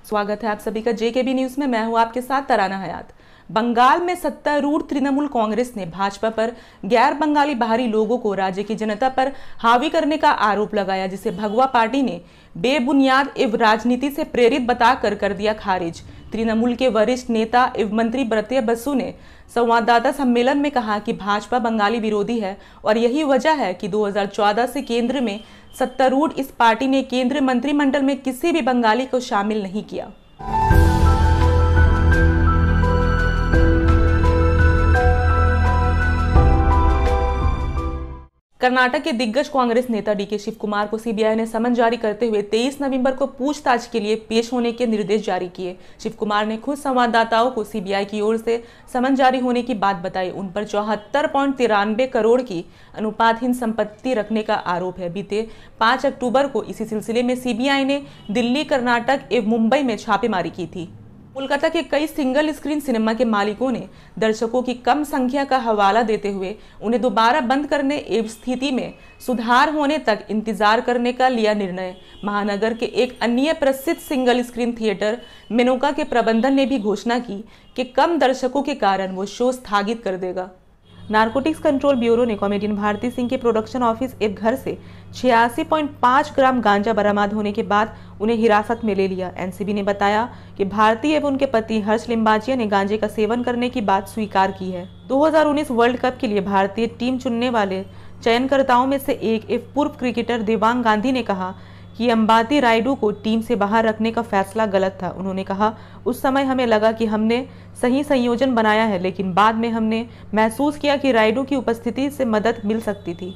स्वागत है आप सभी का जेकेबी न्यूज में। मैं हूं आपके साथ तराना हयात। बंगाल में सत्तारूढ़ तृणमूल कांग्रेस ने भाजपा पर गैर बंगाली बाहरी लोगों को राज्य की जनता पर हावी करने का आरोप लगाया, जिसे भगवा पार्टी ने बेबुनियाद एवं राजनीति से प्रेरित बताकर कर दिया खारिज। तृणमूल के वरिष्ठ नेता एवं मंत्री ब्रत्य बसु ने संवाददाता सम्मेलन में कहा कि भाजपा बंगाली विरोधी है और यही वजह है कि 2014 से केंद्र में सत्तारूढ़ इस पार्टी ने केंद्रीय मंत्रिमंडल में किसी भी बंगाली को शामिल नहीं किया। कर्नाटक के दिग्गज कांग्रेस नेता डीके शिव कुमार को सीबीआई ने समन जारी करते हुए 23 नवंबर को पूछताछ के लिए पेश होने के निर्देश जारी किए। शिव कुमार ने खुद संवाददाताओं को सीबीआई की ओर से समन जारी होने की बात बताई। उन पर 74.93 करोड़ की अनुपातहीन संपत्ति रखने का आरोप है। बीते 5 अक्टूबर को इसी सिलसिले में सीबीआई ने दिल्ली, कर्नाटक एवं मुंबई में छापेमारी की थी। कोलकाता के कई सिंगल स्क्रीन सिनेमा के मालिकों ने दर्शकों की कम संख्या का हवाला देते हुए उन्हें दोबारा बंद करने एवं स्थिति में सुधार होने तक इंतजार करने का लिया निर्णय। महानगर के एक अन्य प्रसिद्ध सिंगल स्क्रीन थिएटर मेनोका के प्रबंधन ने भी घोषणा की कि कम दर्शकों के कारण वो शो स्थगित कर देगा। नारकोटिक्स कंट्रोल ब्यूरो ने कॉमेडियन भारती सिंह के प्रोडक्शन ऑफिस एवं घर से 86.5 ग्राम गांजा बरामद होने के बाद उन्हें हिरासत में ले लिया। एनसीबी ने बताया कि भारती एवं उनके पति हर्ष लिम्बाचिया ने गांजे का सेवन करने की बात स्वीकार की है। 2019 वर्ल्ड कप के लिए भारतीय टीम चुनने वाले चयनकर्ताओं में से एक पूर्व क्रिकेटर देवांग गांधी ने कहा कि अंबाती रायडू को टीम से बाहर रखने का फैसला गलत था। उन्होंने कहा, उस समय हमें लगा कि हमने सही संयोजन बनाया है, लेकिन बाद में हमने महसूस किया कि रायडू की उपस्थिति से मदद मिल सकती थी।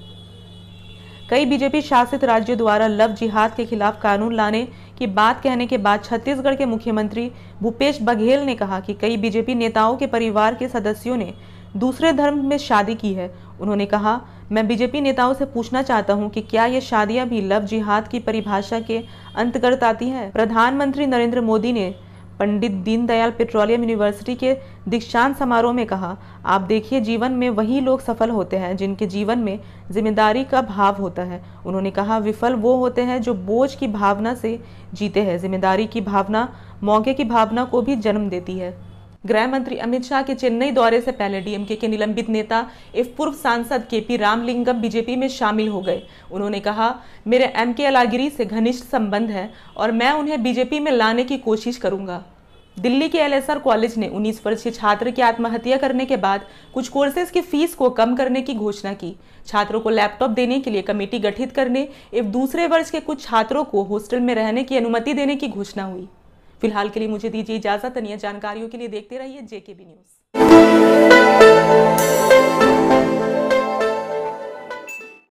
कई बीजेपी शासित राज्यों द्वारा लव जिहाद के खिलाफ कानून लाने की बात कहने के बाद छत्तीसगढ़ के मुख्यमंत्री भूपेश बघेल ने कहा कि कई बीजेपी नेताओं के परिवार के सदस्यों ने दूसरे धर्म में शादी की है। उन्होंने कहा, मैं बीजेपी नेताओं से पूछना चाहता हूं कि क्या ये शादियां भी लव जिहाद की परिभाषा के अंतर्गत आती हैं। प्रधानमंत्री नरेंद्र मोदी ने पंडित दीनदयाल पेट्रोलियम यूनिवर्सिटी के दीक्षांत समारोह में कहा, आप देखिए, जीवन में वही लोग सफल होते हैं जिनके जीवन में जिम्मेदारी का भाव होता है। उन्होंने कहा, विफल वो होते हैं जो बोझ की भावना से जीते हैं। जिम्मेदारी की भावना मौके की भावना को भी जन्म देती है। गृह मंत्री अमित शाह के चेन्नई दौरे से पहले डीएमके के निलंबित नेता एवं पूर्व सांसद केपी रामलिंगम बीजेपी में शामिल हो गए। उन्होंने कहा, मेरे एमके अलागिरी से घनिष्ठ संबंध है और मैं उन्हें बीजेपी में लाने की कोशिश करूंगा। दिल्ली के एलएसआर कॉलेज ने 19 वर्षीय छात्र की आत्महत्या करने के बाद कुछ कोर्सेज की फीस को कम करने की घोषणा की। छात्रों को लैपटॉप देने के लिए कमेटी गठित करने एवं दूसरे वर्ष के कुछ छात्रों को हॉस्टल में रहने की अनुमति देने की घोषणा हुई। फिलहाल के लिए मुझे दीजिए इजाजत। अन्य जानकारियों के लिए देखते रहिए जेकेबी न्यूज।